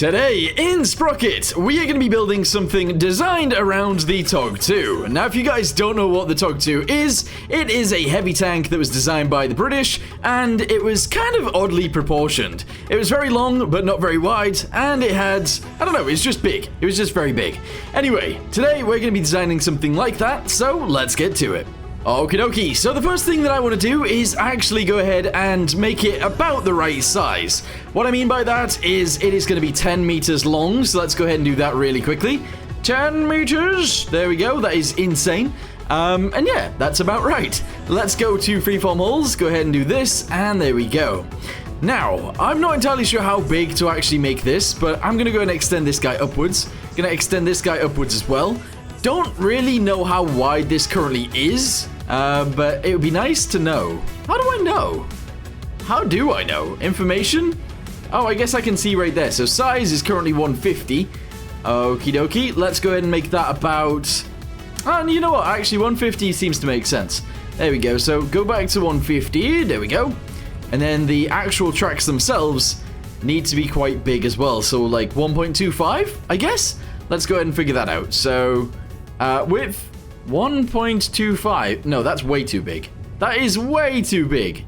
Today in Sprocket, we are going to be building something designed around the TOG II. Now, if you guys don't know what the TOG II is, it is a heavy tank that was designed by the British, and it was kind of oddly proportioned. It was very long, but not very wide, and it had, I don't know, it was just big. It was just very big. Anyway, today we're going to be designing something like that, so let's get to it. Okie dokie, so the first thing that I want to do is actually go ahead and make it about the right size. What I mean by that is it is going to be 10 meters long, so let's go ahead and do that really quickly. 10 meters, there we go, that is insane. And yeah, that's about right. Let's go to freeform holes, go ahead and do this, and there we go. Now, I'm not entirely sure how big to actually make this, but I'm going to go and extend this guy upwards. Going to extend this guy upwards as well. Don't really know how wide this currently is, but it would be nice to know. How do I know? How do I know? Information? Oh, I guess I can see right there. So size is currently 150. Okie dokie. Let's go ahead and make that about... And you know what? Actually, 150 seems to make sense. There we go. So go back to 150. There we go. And then the actual tracks themselves need to be quite big as well. So like 1.25, I guess? Let's go ahead and figure that out. So... width 1.25. No, that's way too big. That is way too big.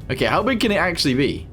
Okay, how big can it actually be?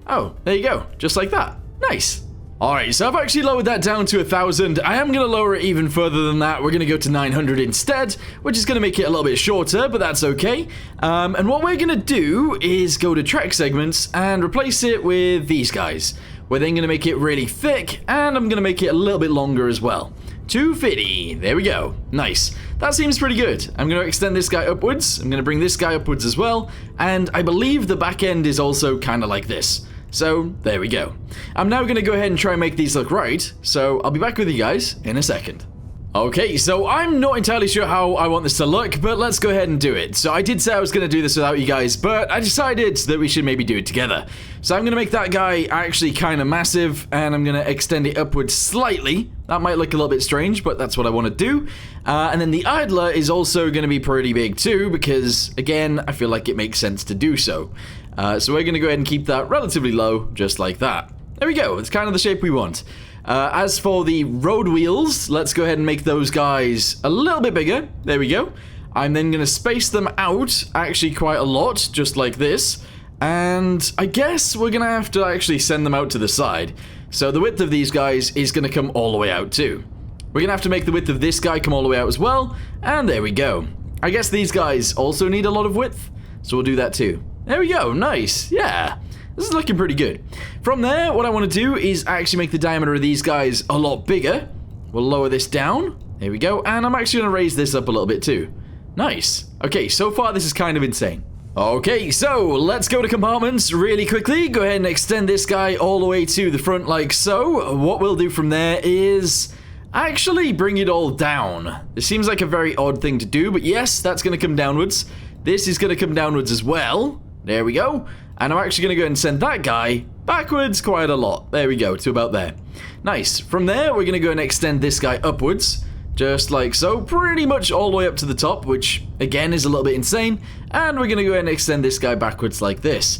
Oh, there you go. Just like that. Nice. Alright, so I've actually lowered that down to 1,000. I am going to lower it even further than that. We're going to go to 900 instead, which is going to make it a little bit shorter, but that's okay. And what we're going to do is go to track segments and replace it with these guys. We're then going to make it really thick, and I'm going to make it a little bit longer as well. 250. There we go. Nice. That seems pretty good. I'm going to extend this guy upwards. I'm going to bring this guy upwards as well. And I believe the back end is also kind of like this. So, there we go. I'm now going to go ahead and try and make these look right. So, I'll be back with you guys in a second. Okay, so I'm not entirely sure how I want this to look, but let's go ahead and do it. So I did say I was going to do this without you guys, but I decided that we should maybe do it together. So I'm going to make that guy actually kind of massive, and I'm going to extend it upwards slightly. That might look a little bit strange, but that's what I want to do. And then the idler is also going to be pretty big too, because, again, I feel like it makes sense to do so. So we're going to go ahead and keep that relatively low, just like that. There we go. It's kind of the shape we want. As for the road wheels, let's go ahead and make those guys a little bit bigger. There we go. I'm then going to space them out, actually quite a lot, just like this. And I guess we're going to have to actually send them out to the side. So the width of these guys is going to come all the way out too. We're going to have to make the width of this guy come all the way out as well. And there we go. I guess these guys also need a lot of width, so we'll do that too. There we go. Nice. Yeah. This is looking pretty good. From there, what I want to do is actually make the diameter of these guys a lot bigger. We'll lower this down. There we go. And I'm actually going to raise this up a little bit too. Nice. Okay, so far this is kind of insane. Okay, so let's go to compartments really quickly. Go ahead and extend this guy all the way to the front like so. What we'll do from there is actually bring it all down. This seems like a very odd thing to do, but yes, that's going to come downwards. This is going to come downwards as well. There we go. And I'm actually going to go and send that guy backwards quite a lot. There we go, to about there. Nice. From there, we're going to go and extend this guy upwards, just like so, pretty much all the way up to the top, which, again, is a little bit insane. And we're going to go ahead and extend this guy backwards like this.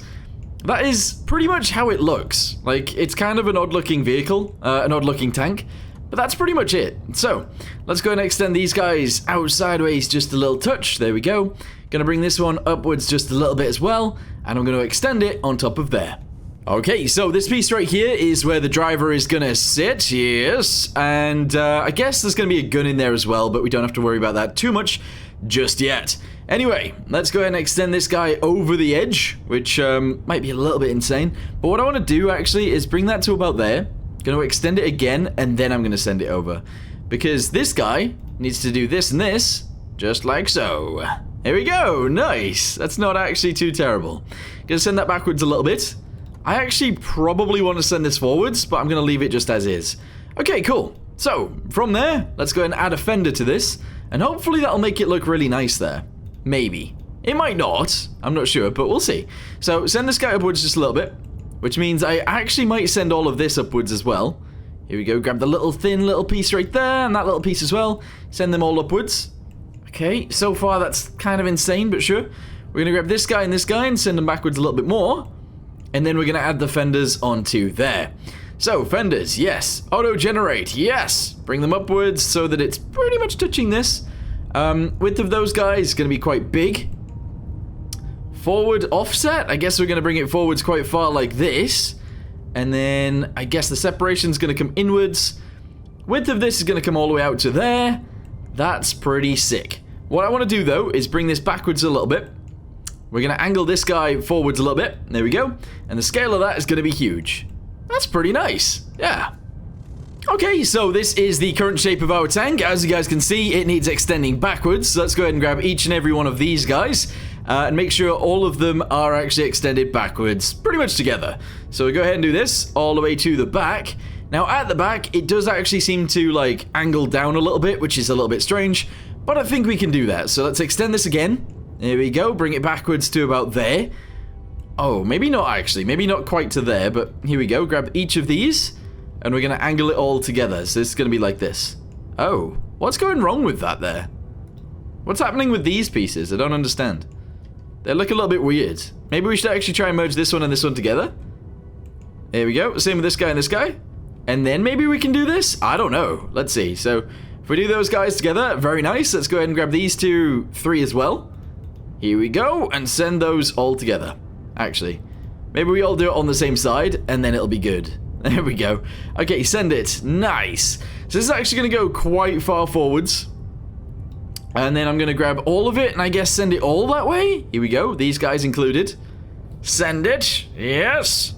That is pretty much how it looks. Like, it's kind of an odd-looking vehicle, an odd-looking tank. But that's pretty much it. So, let's go and extend these guys out sideways just a little touch. There we go. Gonna bring this one upwards just a little bit as well. And I'm gonna extend it on top of there. Okay, so this piece right here is where the driver is gonna sit. Yes. And I guess there's gonna be a gun in there as well, but we don't have to worry about that too much just yet. Anyway, let's go ahead and extend this guy over the edge, which might be a little bit insane. But what I want to do actually is bring that to about there. Going to extend it again, and then I'm going to send it over. Because this guy needs to do this and this, just like so. There we go. Nice. That's not actually too terrible. Going to send that backwards a little bit. I actually probably want to send this forwards, but I'm going to leave it just as is. Okay, cool. So, from there, let's go and add a fender to this, and hopefully that'll make it look really nice there. Maybe. It might not. I'm not sure, but we'll see. So, send this guy upwards just a little bit. Which means I actually might send all of this upwards as well. Here we go, grab the little thin little piece right there, and that little piece as well. Send them all upwards. Okay, so far that's kind of insane, but sure. We're going to grab this guy and send them backwards a little bit more. And then we're going to add the fenders onto there. So, fenders, yes. Auto-generate, yes. Bring them upwards so that it's pretty much touching this. Width of those guys is going to be quite big. Forward offset, I guess we're going to bring it forwards quite far like this. And then I guess the separation is going to come inwards. Width of this is going to come all the way out to there. That's pretty sick. What I want to do, though, is bring this backwards a little bit. We're going to angle this guy forwards a little bit. There we go. And the scale of that is going to be huge. That's pretty nice. Yeah. Okay, so this is the current shape of our tank. As you guys can see, it needs extending backwards. So let's go ahead and grab each and every one of these guys. And make sure all of them are actually extended backwards, pretty much together. So we go ahead and do this all the way to the back. Now at the back, it does actually seem to like angle down a little bit, which is a little bit strange, but I think we can do that. So let's extend this again. There we go, bring it backwards to about there. Oh, maybe not actually, maybe not quite to there, but here we go. Grab each of these, and we're gonna angle it all together. So this is gonna be like this. Oh, what's going wrong with that there? What's happening with these pieces? I don't understand. They look a little bit weird. Maybe we should actually try and merge this one and this one together. There we go, same with this guy and this guy. And then maybe we can do this? I don't know. Let's see. So if we do those guys together, very nice. Let's go ahead and grab these 3 as well. Here we go. And send those all together. Actually, maybe we all do it on the same side and then it'll be good. There we go. Okay, send it. Nice. So this is actually going to go quite far forwards. And then I'm going to grab all of it and I guess send it all that way. Here we go. These guys included. Send it. Yes.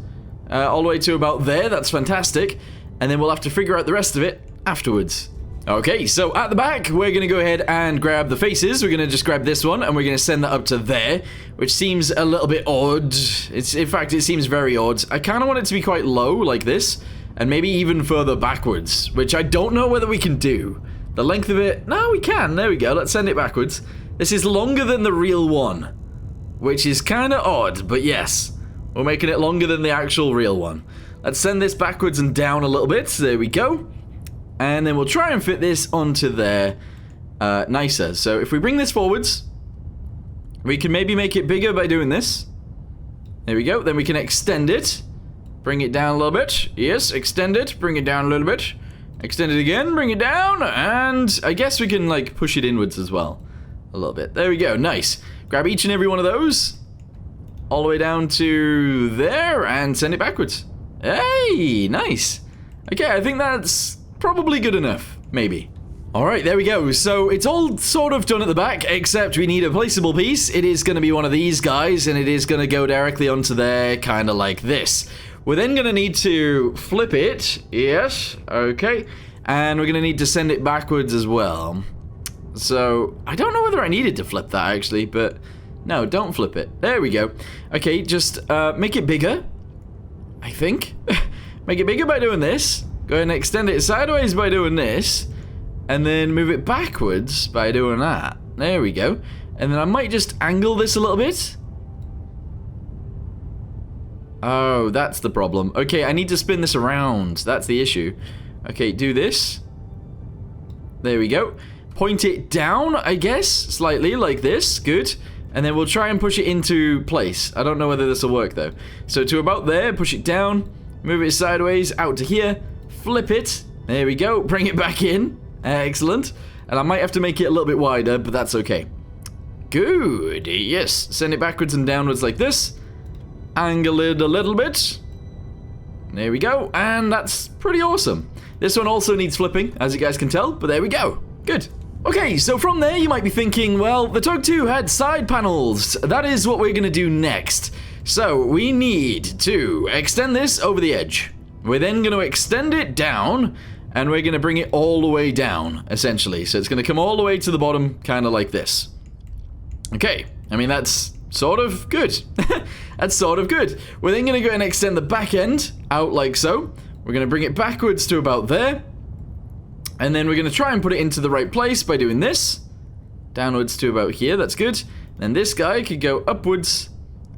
All the way to about there. That's fantastic. And then we'll have to figure out the rest of it afterwards. Okay, so at the back, we're going to go ahead and grab the faces. We're going to just grab this one, and we're going to send that up to there, which seems a little bit odd. In fact, it seems very odd. I kind of want it to be quite low, like this, and maybe even further backwards, which I don't know whether we can do. The length of it, no, we can. There we go. Let's send it backwards. This is longer than the real one, which is kind of odd, but yes, we're making it longer than the actual real one. Let's send this backwards and down a little bit. There we go. And then we'll try and fit this onto there nicer. So if we bring this forwards, we can maybe make it bigger by doing this. There we go. Then we can extend it. Bring it down a little bit. Yes, extend it. Bring it down a little bit. Extend it again. Bring it down. And I guess we can like push it inwards as well. A little bit. There we go. Nice. Grab each and every one of those. All the way down to there. And send it backwards. Hey, nice. Okay, I think that's probably good enough, maybe. Alright, there we go. So it's all sort of done at the back, except we need a placeable piece. It is going to be one of these guys, and it is going to go directly onto there, kind of like this. We're then going to need to flip it. Yes, okay. And we're going to need to send it backwards as well. So, I don't know whether I needed to flip that, actually, but no, don't flip it. There we go. Okay, just make it bigger. I think. Make it bigger by doing this. Go ahead and extend it sideways by doing this. And then move it backwards by doing that. There we go. And then I might just angle this a little bit. Oh, that's the problem. Okay, I need to spin this around. That's the issue. Okay, do this. There we go. Point it down, I guess, slightly like this. Good. And then we'll try and push it into place. I don't know whether this will work, though. So to about there, push it down, move it sideways, out to here, flip it. There we go. Bring it back in. Excellent. And I might have to make it a little bit wider, but that's okay. Good. Yes. Send it backwards and downwards like this. Angle it a little bit. There we go. And that's pretty awesome. This one also needs flipping, as you guys can tell, but there we go. Good. Okay, so from there you might be thinking, well, the TOG II had side panels. That is what we're going to do next. So we need to extend this over the edge. We're then going to extend it down, and we're going to bring it all the way down, essentially. So it's going to come all the way to the bottom, kind of like this. Okay, I mean, that's sort of good. That's sort of good. We're then going to go and extend the back end out like so. We're going to bring it backwards to about there. And then we're going to try and put it into the right place by doing this. Downwards to about here, that's good. Then this guy could go upwards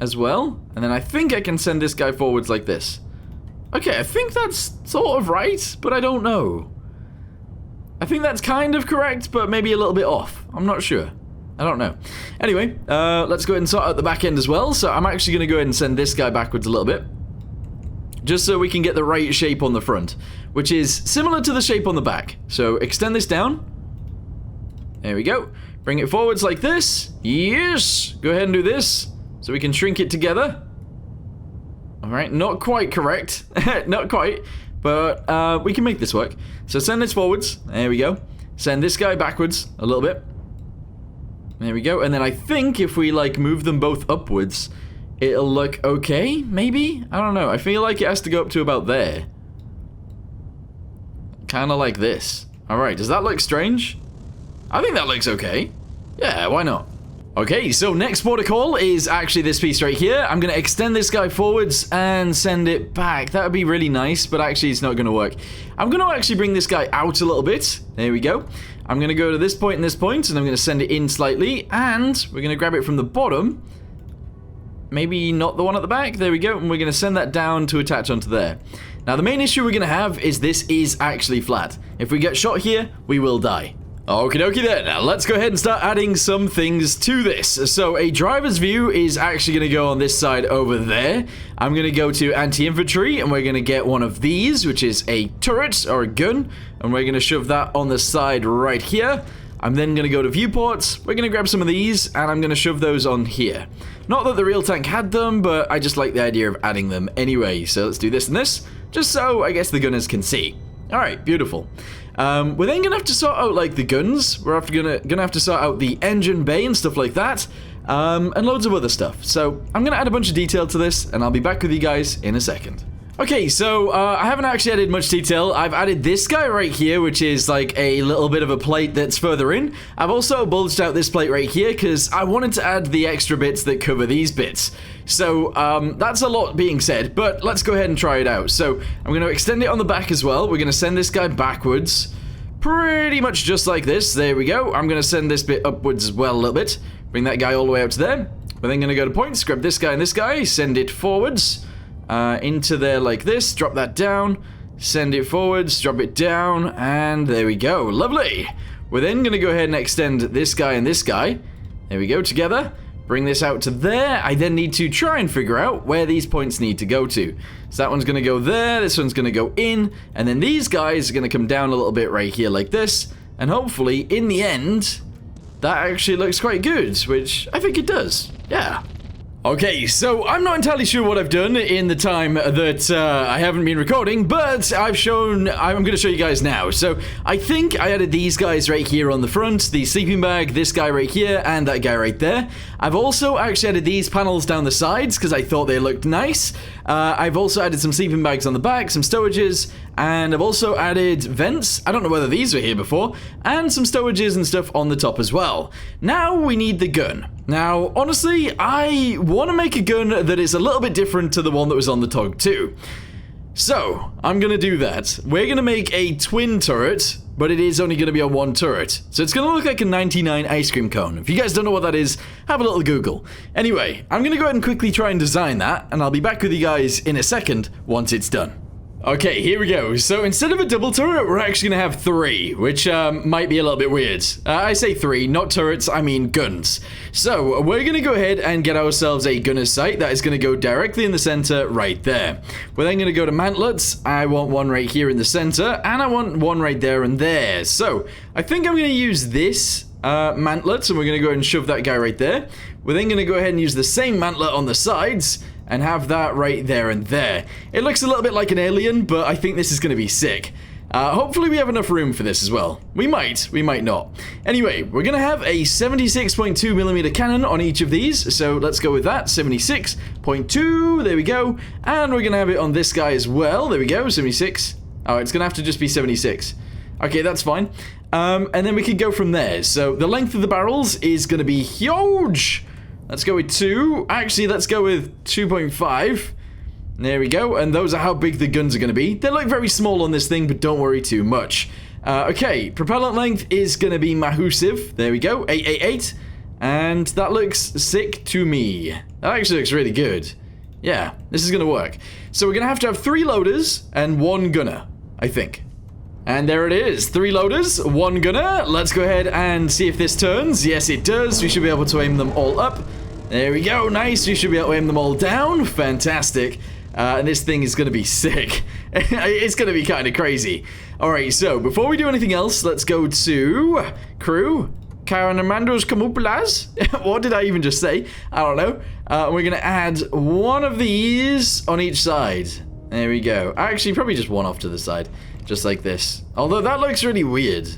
as well. And then I think I can send this guy forwards like this. Okay, I think that's sort of right, but I don't know. I think that's kind of correct, but maybe a little bit off. I'm not sure. I don't know. Anyway, let's go ahead and sort out the back end as well. So I'm actually going to go ahead and send this guy backwards a little bit. just so we can get the right shape on the front, which is similar to the shape on the back. So extend this down. There we go. Bring it forwards like this. Yes. Go ahead and do this so we can shrink it together. All right, not quite correct. Not quite, but we can make this work. So send this forwards. There we go. Send this guy backwards a little bit. There we go. And then I think if we like move them both upwards, it'll look okay, maybe? I don't know. I feel like it has to go up to about there. Kind of like this. All right, does that look strange? I think that looks okay. Yeah, why not? Okay, so next protocol is actually this piece right here. I'm going to extend this guy forwards and send it back. That would be really nice, but actually it's not going to work. I'm going to actually bring this guy out a little bit. There we go. I'm going to go to this point and this point, and I'm going to send it in slightly, and we're going to grab it from the bottom. Maybe not the one at the back. There we go. And we're going to send that down to attach onto there. Now, the main issue we're going to have is this is actually flat. If we get shot here, we will die. Okie dokie then. Now, let's go ahead and start adding some things to this. So, a driver's view is actually going to go on this side over there. I'm going to go to anti-infantry, and we're going to get one of these, which is a turret or a gun. And we're going to shove that on the side right here. I'm then going to go to viewports, we're going to grab some of these, and I'm going to shove those on here. Not that the real tank had them, but I just like the idea of adding them anyway. So let's do this and this, just so I guess the gunners can see. Alright, beautiful. We're then going to have to sort out, like, the guns. We're going to have to sort out the engine bay and stuff like that, and loads of other stuff. So I'm going to add a bunch of detail to this, and I'll be back with you guys in a second. Okay, so I haven't actually added much detail. I've added this guy right here, which is like a little bit of a plate that's further in. I've also bulged out this plate right here because I wanted to add the extra bits that cover these bits. So that's a lot being said, but let's go ahead and try it out. So I'm going to extend it on the back as well. We're going to send this guy backwards, pretty much just like this. There we go. I'm going to send this bit upwards as well a little bit. Bring that guy all the way up to there. We're then going to go to points, grab this guy and this guy, send it forwards. Into there like this, drop that down, send it forwards, drop it down, and there we go. Lovely. We're then going to go ahead and extend this guy and this guy. There we go, together. Bring this out to there. I then need to try and figure out where these points need to go to. So that one's going to go there, this one's going to go in, and then these guys are going to come down a little bit right here like this, and hopefully, in the end, that actually looks quite good, which I think it does. Yeah. Okay, so I'm not entirely sure what I've done in the time that I haven't been recording, but I'm going to show you guys now. So I think I added these guys right here on the front, the sleeping bag, this guy right here, and that guy right there. I've also actually added these panels down the sides because I thought they looked nice. I've also added some sleeping bags on the back, some stowages, and I've also added vents. I don't know whether these were here before, and some stowages and stuff on the top as well. Now we need the gun. Now, honestly, I want to make a gun that is a little bit different to the one that was on the TOG II. So, I'm going to do that. We're going to make a twin turret, but it is only going to be on one turret. So it's going to look like a 99 ice cream cone. If you guys don't know what that is, have a little Google. Anyway, I'm going to go ahead and quickly try and design that, and I'll be back with you guys in a second once it's done. Okay, here we go. So instead of a double turret, we're actually going to have 3, which might be a little bit weird. I say 3, not turrets, I mean guns. So we're going to go ahead and get ourselves a gunner's sight that is going to go directly in the center right there. We're then going to go to mantlets. I want one right here in the center, and I want one right there and there. So I think I'm going to use this mantlet, and we're going to go ahead and shove that guy right there. We're then going to go ahead and use the same mantlet on the sides, and have that right there and there. It looks a little bit like an alien, but I think this is going to be sick. Hopefully we have enough room for this as well. We might not. Anyway, we're going to have a 76.2mm cannon on each of these, so let's go with that. 76.2, there we go. And we're going to have it on this guy as well. There we go, 76. Oh, it's going to have to just be 76. Okay, that's fine. And then we can go from there. So the length of the barrels is going to be huge. Let's go with 2. Actually, let's go with 2.5. There we go. And those are how big the guns are going to be. They look very small on this thing, but don't worry too much. Okay, propellant length is going to be massive. There we go, 888. And that looks sick to me. That actually looks really good. Yeah, this is going to work. So we're going to have 3 loaders and 1 gunner, I think. And there it is, 3 loaders, 1 gunner. Let's go ahead and see if this turns. Yes, it does. We should be able to aim them all up. There we go, nice. We should be able to aim them all down. Fantastic. And this thing is going to be sick. It's going to be kind of crazy. Alright, so before we do anything else, let's go to crew. Caramandos camuplas? What did I even just say? I don't know. We're going to add one of these on each side. There we go. Actually, probably just one off to the side. Just like this. Although that looks really weird.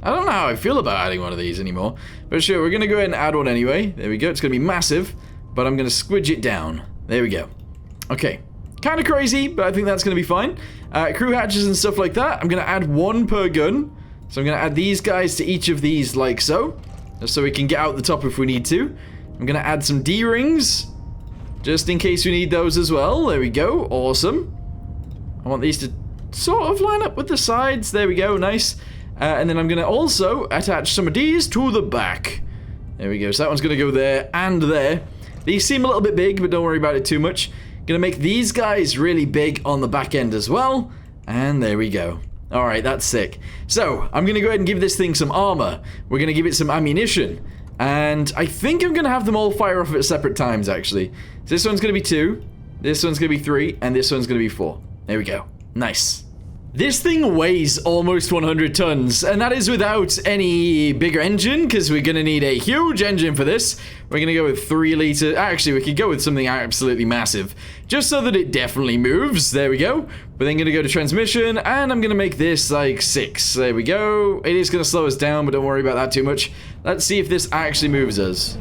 I don't know how I feel about adding one of these anymore. But sure, we're going to go ahead and add one anyway. There we go. It's going to be massive. But I'm going to squidge it down. There we go. Okay. Kind of crazy, but I think that's going to be fine. Crew hatches and stuff like that. I'm going to add one per gun. So I'm going to add these guys to each of these like so. Just so we can get out the top if we need to. I'm going to add some D-rings. Just in case we need those as well. There we go. Awesome. I want these to sort of line up with the sides. There we go. Nice. And then I'm going to also attach some of these to the back. There we go. So that one's going to go there and there. These seem a little bit big, but don't worry about it too much. Gonna make these guys really big on the back end as well. And there we go. Alright, that's sick. So, I'm gonna go ahead and give this thing some armor. We're gonna give it some ammunition. And I think I'm gonna have them all fire off at separate times, actually. So this one's gonna be 2, this one's gonna be 3, and this one's gonna be 4. There we go. Nice. This thing weighs almost 100 tons, and that is without any bigger engine, because we're going to need a huge engine for this. We're going to go with 3 liters. Actually, we could go with something absolutely massive, just so that it definitely moves. There we go. We're then going to go to transmission, and I'm going to make this like 6. There we go. It is going to slow us down, but don't worry about that too much. Let's see if this actually moves us.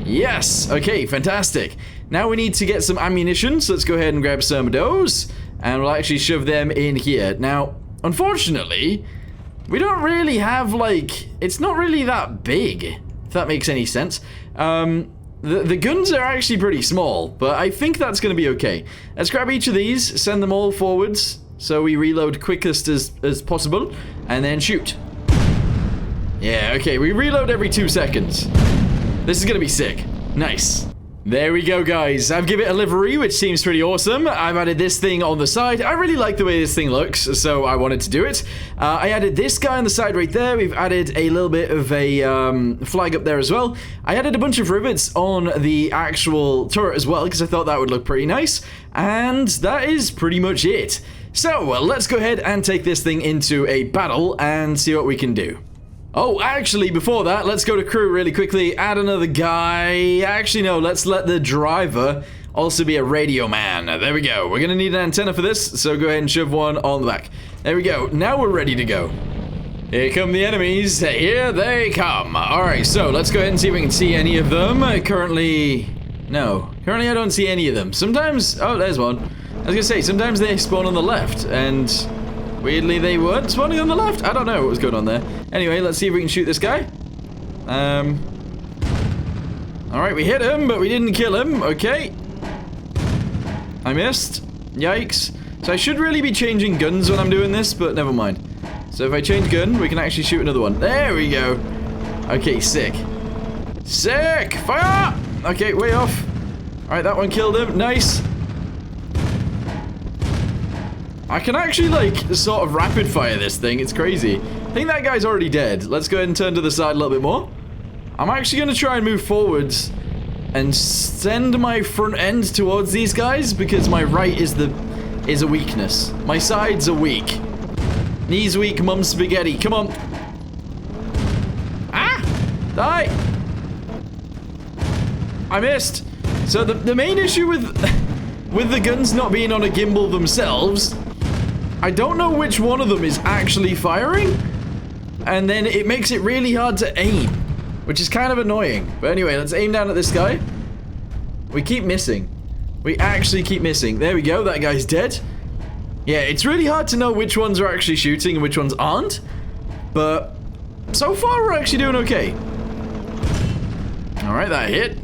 Yes. Okay, fantastic. Now we need to get some ammunition, so let's go ahead and grab some of those. And we'll actually shove them in here. Now, unfortunately, we don't really have, like... It's not really that big, if that makes any sense. The guns are actually pretty small, but I think that's going to be okay. Let's grab each of these, send them all forwards, so we reload quickest as possible, and then shoot. Yeah, okay, we reload every 2 seconds. This is going to be sick. Nice. There we go, guys. I've given it a livery, which seems pretty awesome. I've added this thing on the side. I really like the way this thing looks, so I wanted to do it. I added this guy on the side right there. We've added a little bit of a flag up there as well. I added a bunch of rivets on the actual turret as well, because I thought that would look pretty nice. And that is pretty much it. So, let's go ahead and take this thing into a battle and see what we can do. Oh, actually, before that, let's go to crew really quickly. Add another guy. Actually, no, let's let the driver also be a radio man. There we go. We're going to need an antenna for this, so go ahead and shove one on the back. There we go. Now we're ready to go. Here come the enemies. Here they come. All right, so let's go ahead and see if we can see any of them. Currently, no. Currently, I don't see any of them. Sometimes, oh, there's one. I was going to say, sometimes they spawn on the left, and... weirdly, they weren't spawning on the left. I don't know what was going on there. Anyway, let's see if we can shoot this guy. Alright, we hit him, but we didn't kill him. Okay. I missed. Yikes. So I should really be changing guns when I'm doing this, but never mind. So if I change gun, we can actually shoot another one. There we go. Okay, sick. Sick! Fire! Okay, way off. Alright, that one killed him. Nice. I can actually, like, sort of rapid fire this thing. It's crazy. I think that guy's already dead. Let's go ahead and turn to the side a little bit more. I'm actually going to try and move forwards and send my front end towards these guys because my right is a weakness. My sides are weak. Knees weak, mum spaghetti. Come on. Ah! Die! I missed. So the main issue with the guns not being on a gimbal themselves... I don't know which one of them is actually firing, and then it makes it really hard to aim, which is kind of annoying. But anyway, let's aim down at this guy. We keep missing. We actually keep missing. There we go, that guy's dead. Yeah, it's really hard to know which ones are actually shooting and which ones aren't, but so far we're actually doing okay. Alright, that hit.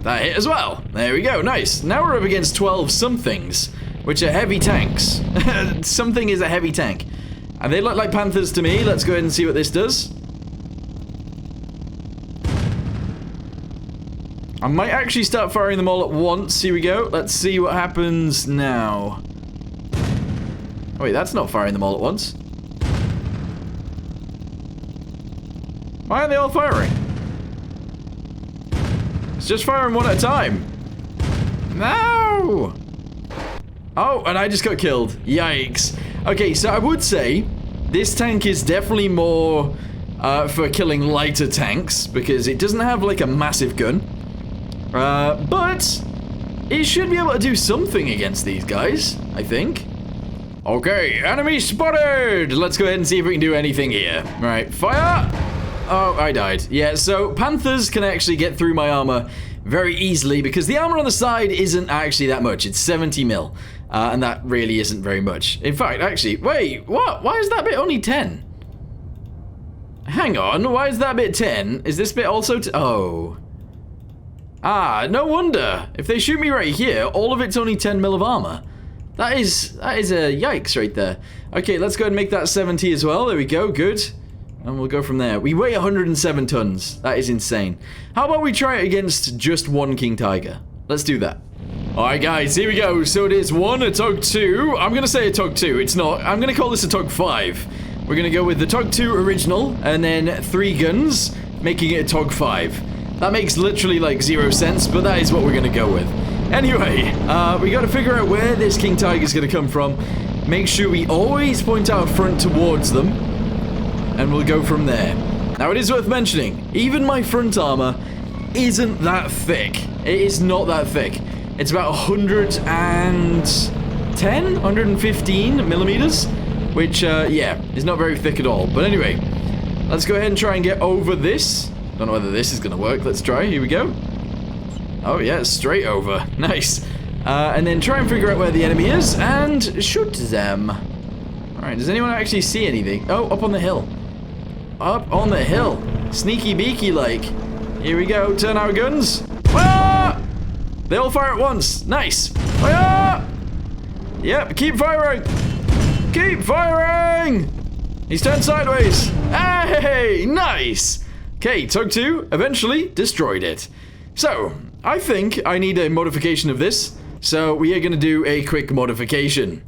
That hit as well. There we go, nice. Now we're up against 12 somethings, which are heavy tanks. Something is a heavy tank. And they look like panthers to me. Let's go ahead and see what this does. I might actually start firing them all at once. Here we go. Let's see what happens now. Oh, wait, that's not firing them all at once. Why aren't they all firing? It's just firing one at a time. No! Oh, and I just got killed. Yikes. Okay, so I would say this tank is definitely more for killing lighter tanks because it doesn't have like a massive gun. But it should be able to do something against these guys, I think. Okay, enemy spotted! Let's go ahead and see if we can do anything here. All right, fire! Oh, I died. Yeah, so Panthers can actually get through my armor very easily because the armor on the side isn't actually that much. It's 70 mil, and that really isn't very much. In fact, actually, wait, what? Why is that bit only 10? Hang on, why is that bit 10? Is this bit also oh. Ah, no wonder. If they shoot me right here, all of it's only 10 mil of armor. That is a yikes right there. Okay, let's go ahead and make that 70 as well. There we go, good. And we'll go from there. We weigh 107 tons. That is insane. How about we try it against just one King Tiger? Let's do that. Alright guys, here we go. So it is a TOG 2. I'm gonna say a TOG 2. It's not. I'm gonna call this a TOG 5. We're gonna go with the TOG 2 original, and then 3 guns, making it a TOG 5. That makes literally like 0 sense, but that is what we're gonna go with. Anyway, we gotta figure out where this King Tiger is gonna come from. Make sure we always point our front towards them, and we'll go from there. Now it is worth mentioning, even my front armor isn't that thick. It is not that thick. It's about 110, 115 millimeters, which, yeah, is not very thick at all. But anyway, let's go ahead and try and get over this. Don't know whether this is gonna work. Let's try. Here we go. Oh yeah, straight over. Nice. And then try and figure out where the enemy is and shoot them. Alright, does anyone actually see anything? Oh, up on the hill. Up on the hill. Sneaky beaky like. Here we go. Turn our guns. Ah! They all fire at once. Nice. Ah! Yep, keep firing. Keep firing. He's turned sideways. Hey, nice. Okay, TOG 2 eventually destroyed it. So, I think I need a modification of this. So, we are going to do a quick modification.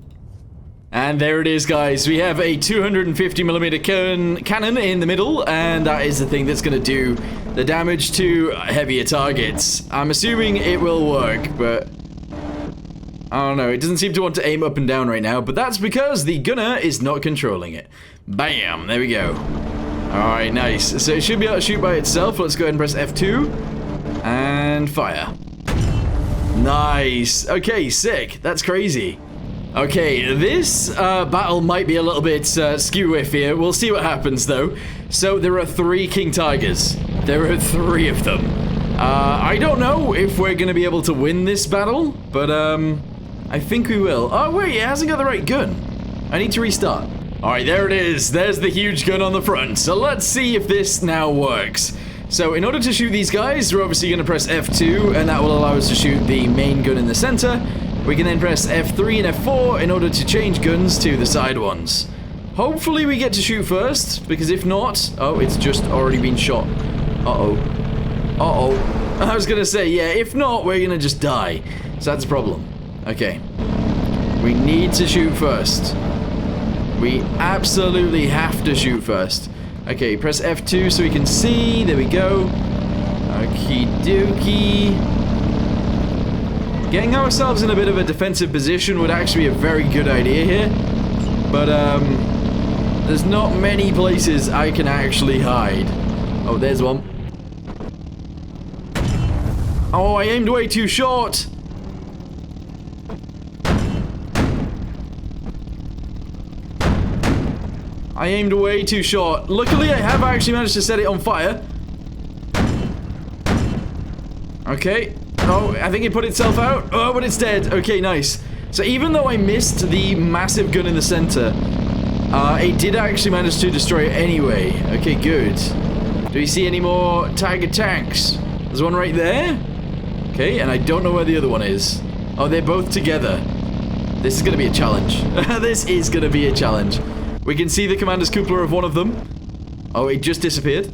And there it is, guys. We have a 250mm cannon in the middle, and that is the thing that's going to do the damage to heavier targets. I'm assuming it will work, but I don't know. It doesn't seem to want to aim up and down right now, but that's because the gunner is not controlling it. Bam! There we go. Alright, nice. So it should be able to shoot by itself. Let's go ahead and press F2. And fire. Nice. Okay, sick. That's crazy. Okay, this battle might be a little bit skew-whiff here. We'll see what happens, though. So there are 3 King Tigers. There are 3 of them. I don't know if we're going to be able to win this battle, but I think we will. Oh, wait, it hasn't got the right gun. I need to restart. Alright, there it is. There's the huge gun on the front. So let's see if this now works. So in order to shoot these guys, we're obviously going to press F2, and that will allow us to shoot the main gun in the center. We can then press F3 and F4 in order to change guns to the side ones. Hopefully we get to shoot first, because if not... Oh, it's just already been shot. Uh-oh. Uh-oh. I was going to say, yeah, if not, we're going to just die. So that's a problem. Okay. We need to shoot first. We absolutely have to shoot first. Okay, press F2 so we can see. There we go. Okie dokie. Getting ourselves in a bit of a defensive position would actually be a very good idea here. But, there's not many places I can actually hide. Oh, there's one. Oh, I aimed way too short. I aimed way too short. Luckily, I have actually managed to set it on fire. Okay. Oh, I think it put itself out. Oh, but it's dead. Okay, nice. So even though I missed the massive gun in the center, it did actually manage to destroy it anyway. Okay, good. Do you see any more Tiger tanks? There's one right there. Okay, and I don't know where the other one is. Oh, they're both together. This is going to be a challenge. This is going to be a challenge. We can see the commander's cupola of one of them. Oh, it just disappeared.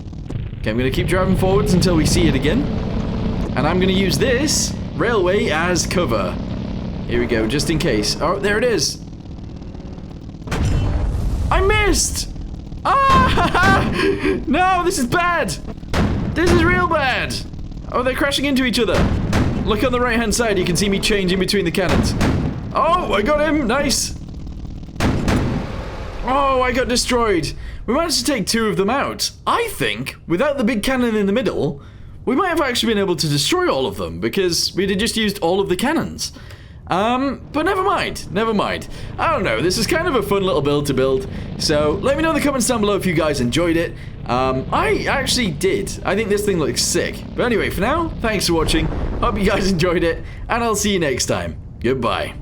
Okay, I'm going to keep driving forwards until we see it again. And I'm going to use this railway as cover. Here we go, just in case. Oh, there it is. I missed! Ah! No, this is bad! This is real bad! Oh, they're crashing into each other. Look on the right-hand side. You can see me changing between the cannons. Oh, I got him. Nice. Oh, I got destroyed. We managed to take 2 of them out. I think, without the big cannon in the middle, we might have actually been able to destroy all of them because we'd have just used all of the cannons. But never mind. I don't know, this is kind of a fun little build to build, so let me know in the comments down below if you guys enjoyed it. I actually did. I think this thing looks sick. But anyway, for now, thanks for watching, hope you guys enjoyed it, and I'll see you next time. Goodbye.